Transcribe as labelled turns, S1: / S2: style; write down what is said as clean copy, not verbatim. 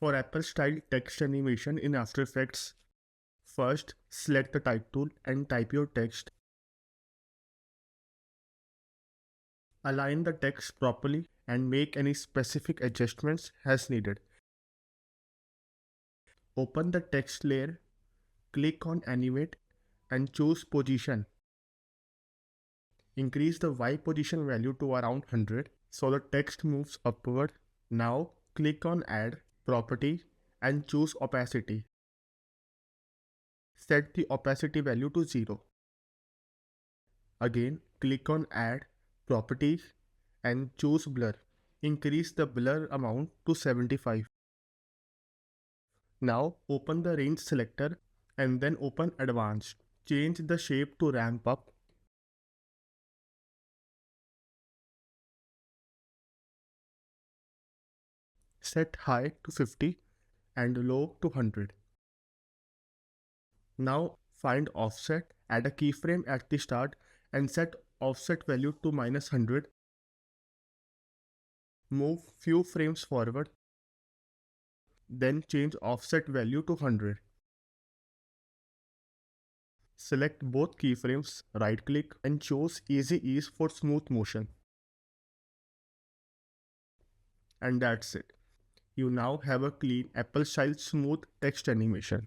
S1: For Apple style text animation in After Effects, first select the type tool and type your text. Align the text properly and make any specific adjustments as needed. Open the text layer, click on Animate and choose Position. Increase the Y position value to around 100 so the text moves upward. Now click on Add Property and choose Opacity. Set the opacity value to 0. Again click on Add Properties and choose Blur. Increase the blur amount to 75. Now open the range selector and then open Advanced. Change the shape to ramp up. Set high to 50 and low to 100. Now find offset, add a keyframe at the start and set offset value to -100. Move few frames forward. Then change offset value to 100. Select both keyframes, right click and choose Easy Ease for smooth motion. And that's it. You now have a clean Apple style smooth text animation.